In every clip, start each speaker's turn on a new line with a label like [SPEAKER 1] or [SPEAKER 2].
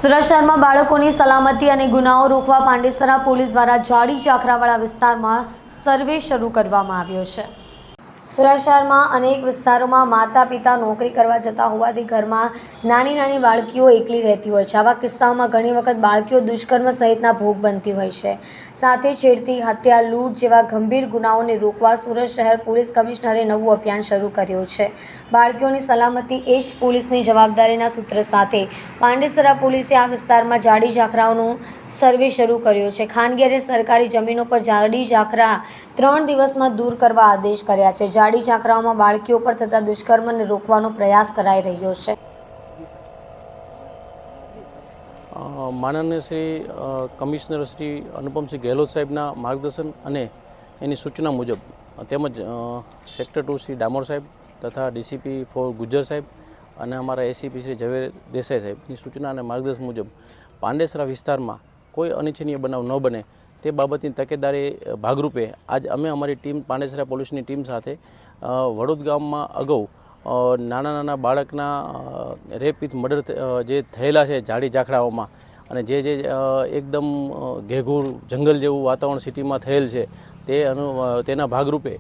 [SPEAKER 1] સુરત શહેરમાં બાળકોની સલામતી અને ગુનાઓ રોકવા પાંડેસરા પોલીસ દ્વારા જાડી ચાકરાવાળા વિસ્તારમાં સર્વે શરૂ કરવામાં આવ્યો છે। સુરત શહેરમાં અનેક વિસ્તારોમાં માતા પિતા નોકરી કરવા જતા હોવાથી ઘરમાં નાની નાની બાળકીઓ એકલી રહેતી હોય છે। આવા કિસ્સાઓમાં ઘણી વખત બાળકીઓ દુષ્કર્મ સહિતના ભોગ બનતી હોય છે। સાથે છેડતી, હત્યા, લૂંટ જેવા ગંભીર ગુનાઓને રોકવા સુરત શહેર પોલીસ કમિશનરે નવું અભિયાન શરૂ કર્યું છે। બાળકીઓની સલામતી એ જ પોલીસની જવાબદારીના સૂત્ર સાથે પાંડેસરા પોલીસે આ વિસ્તારમાં જાડી ઝાકરાઓનું સર્વે શરૂ કર્યો છે। ખાનગી અને સરકારી જમીનો પર જાડી ઝાકરા 3 દિવસમાં દૂર કરવા આદેશ કર્યા છે। જાડી ઝાકરાઓમાં બાળકીઓ પર થતા દુષ્કર્મને રોકવાનો પ્રયાસ કરાઈ રહ્યો છે।
[SPEAKER 2] માનનીય શ્રી કમિશનર શ્રી અનુપમસિંહ ગેહલોત સાહેબના માર્ગદર્શન અને એની સૂચના મુજબ તેમજ સેક્ટર 2 શ્રી ડામોર સાહેબ તથા ડીસીપી 4 ગુજ્જર સાહેબ અને અમારા એસીપી શ્રી ઝવેર દેસાઈ સાહેબની સૂચના અને માર્ગદર્શન મુજબ પાંડેસરા વિસ્તારમાં કોઈ અનિચ્છનીય બનાવ ન બને તે બાબતની તકેદારી ભાગરૂપે આજ અમે અમારી ટીમ પાંડેસરા પોલીસની ટીમ સાથે વડોદ ગામમાં અગાઉ નાના નાના બાળકના રેપ વિથ મર્ડર જે થયેલા છે જાડી ઝાકરાઓમાં અને જે એકદમ ઘેઘૂર જંગલ જેવું વાતાવરણ સિટીમાં થયેલ છે તેના ભાગરૂપે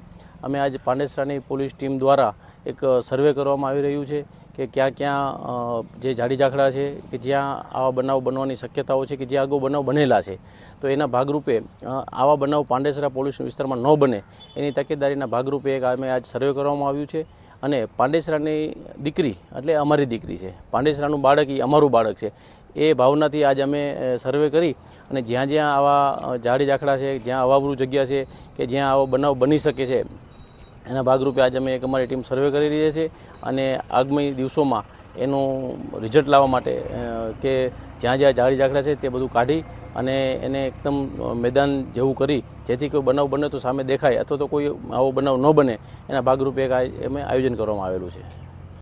[SPEAKER 2] અમે આજ પાંડેસરાની પોલીસ ટીમ દ્વારા એક સર્વે કરવામાં આવી રહ્યું છે કે ક્યાં ક્યાં જે જાડી ઝાકરા છે કે જ્યાં આવા બનાવ બનવાની શક્યતાઓ છે કે જ્યાં અગાઉ બનાવ બનેલા છે તો એના ભાગરૂપે આવા બનાવ પાંડેસરા પોલીસ વિસ્તારમાં ન બને એની તકેદારીના ભાગરૂપે એક અમે આજ સર્વે કરવામાં આવ્યું છે। અને પાંડેસરાની દીકરી એટલે અમારી દીકરી છે, પાંડેસરાનું બાળક એ અમારું બાળક છે, એ ભાવનાથી આજ અમે સર્વે કરી અને જ્યાં જ્યાં આવા જાડી ઝાકરા છે, જ્યાં અવાવરૂ જગ્યા છે કે જ્યાં આવો બનાવ બની શકે છે એના ભાગરૂપે આજે અમે એક અમારી ટીમ સર્વે કરી રહી છે અને આગામી દિવસોમાં એનું રિઝલ્ટ લાવવા માટે કે જ્યાં જ્યાં જાડી ઝાકરા છે તે બધું કાઢી અને એને એકદમ મેદાન જેવું કરી જેથી કોઈ બનાવ બને તો સામે દેખાય અથવા તો કોઈ આવો બનાવ ન બને એના ભાગરૂપે એક અમે આયોજન કરવામાં આવેલું છે।